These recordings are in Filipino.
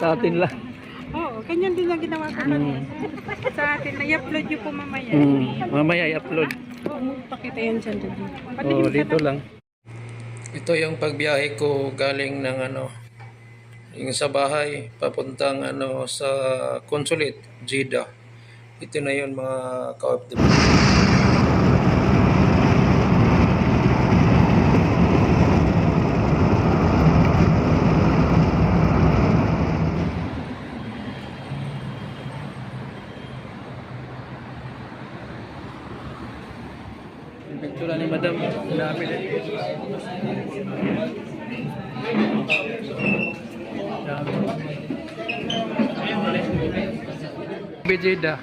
Sa atin lang. Oo, ganyan din ang ginawa ko kanina. Sa atin, i-upload nyo po mamaya. Mamaya i-upload. Oo, pakita yan dyan. Oh, dito lang. Ito yung pagbiyahe ko galing ng yung sa bahay papuntang sa consulate, Jeddah. Ito na yun mga ka-OFW. Picture ni Madam, dami din. Jeddah.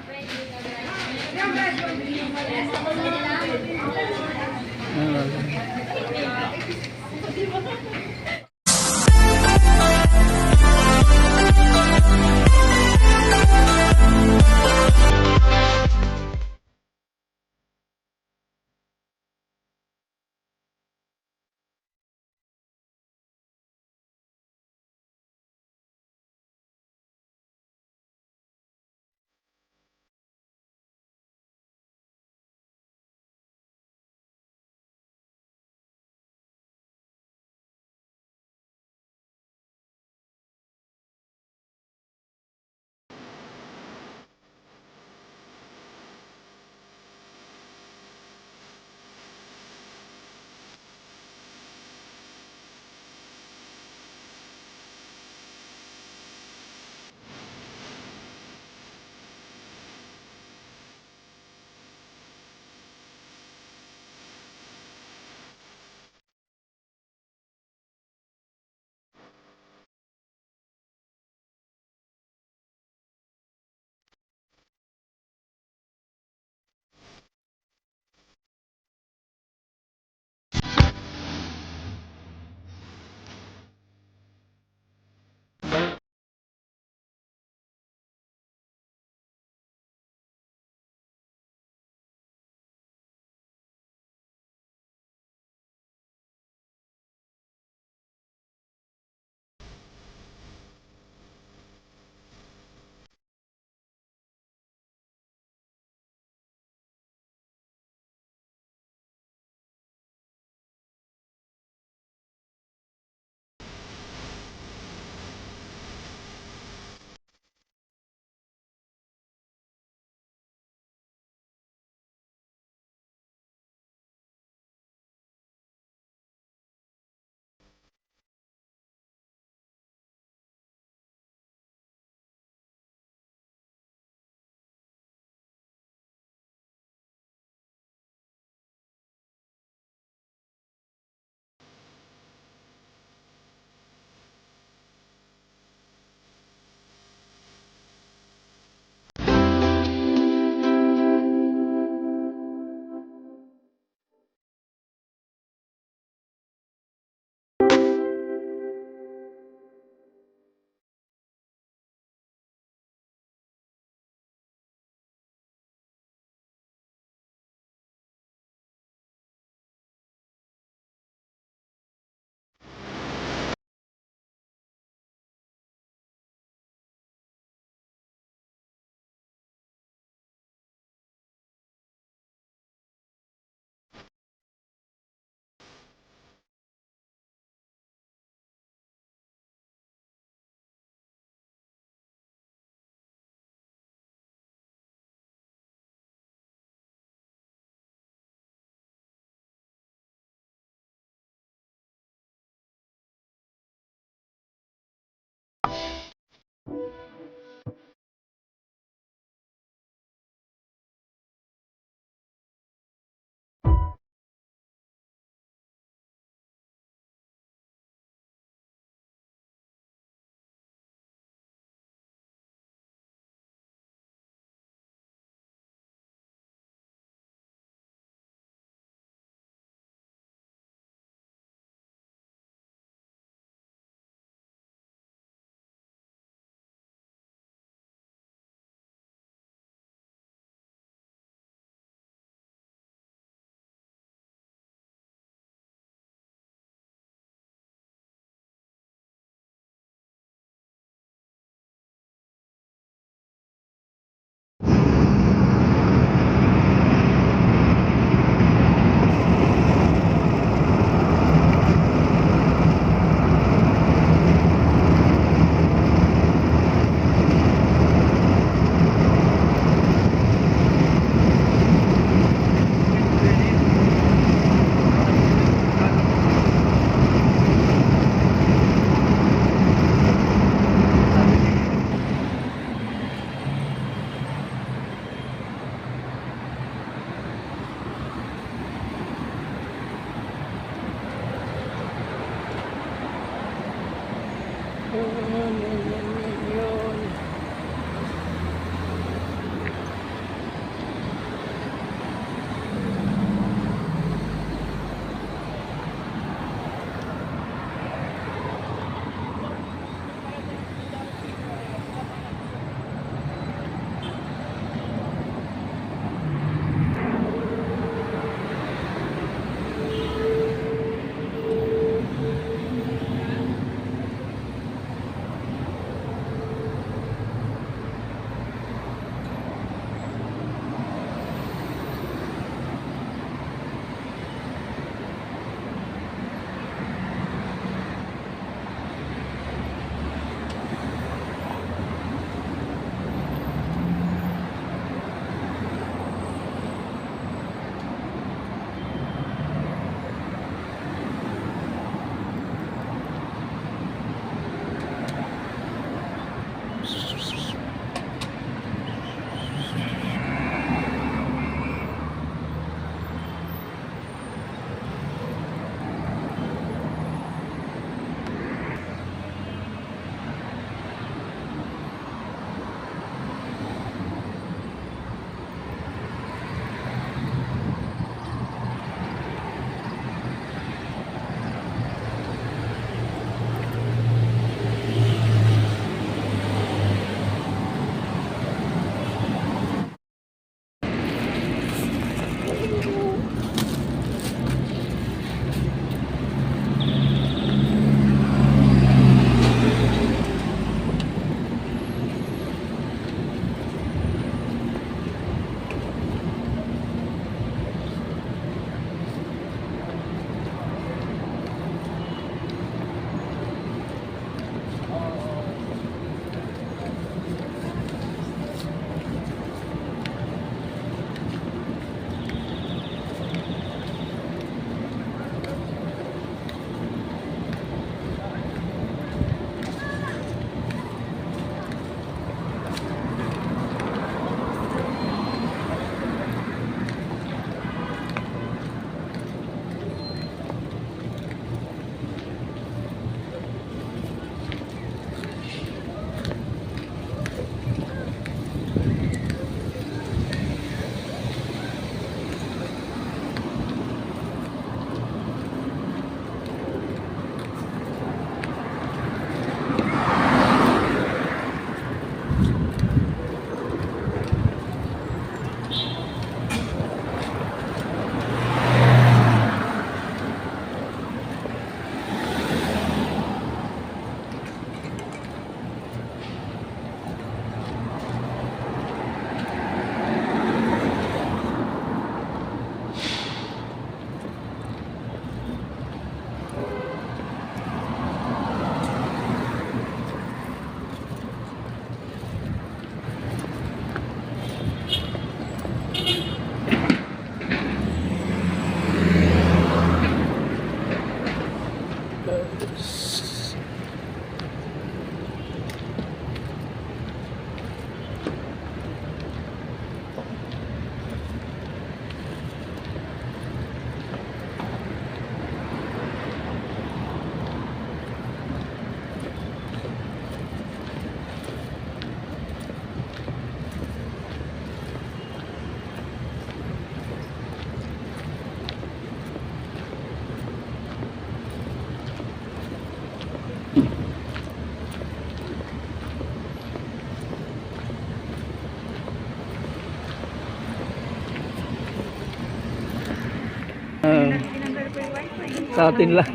Tinanggal ko yung wifi. Sa atin lang.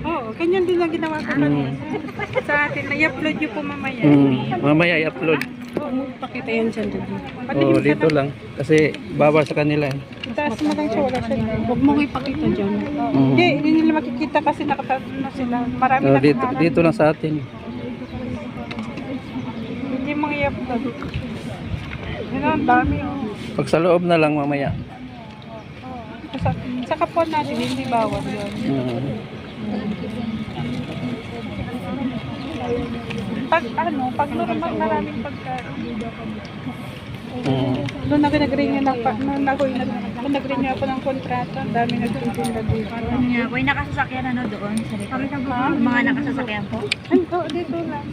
Oo, ganyan din ang ginawa ko kanina. Sa atin, i-upload nyo po mamaya. Mamaya i-upload. Oo, pakita yan dyan. Oh, dito lang. Kasi bawal sa kanila. Itaas mo lang siya, wala siya. Huwag mong ipakita dyan. Hindi, hindi nila makikita kasi nakatano sila. Marami Oh, na dito lang sa atin. Hindi mong i-upload. Yun ang dami. Pag sa loob na lang mamaya. Sa kapon natin, hindi bawal yun. Pag normal maraming pagkain. Doon na nag-renew ako ng kontrata, ang dami nagtitinda dito. Ano nga po, yung nakasasakyan ano doon sa likod? Mga nakasasakyan po? Dito lang.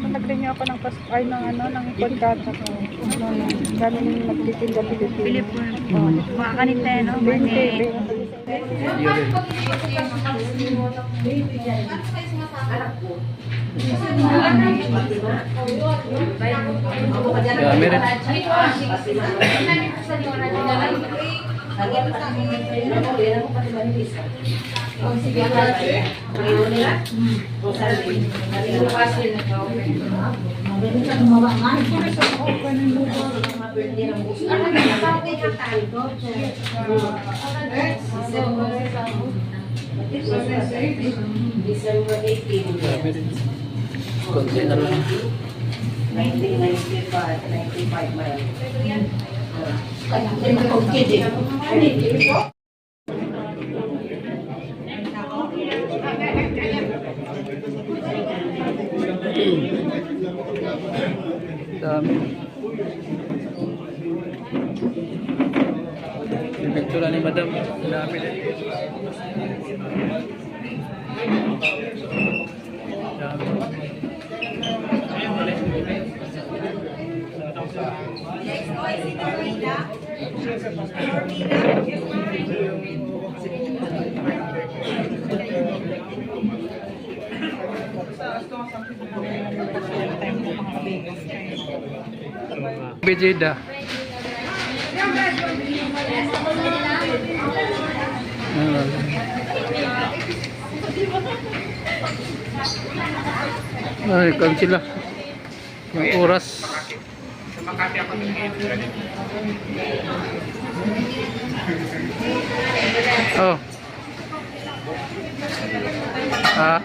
Nag-renew ako ng ay ng ng kontrata ko. Galing nagtitinda Pilipinas. Baka kanita, no? 20. Dami rin. December 18, Dami rin. Konti na lang. 1995, 95 miles. Dami. Picture ni madam. Dami din. Dami. Bejeda. Ay, kan sila. Yung oras. Oh. Ah.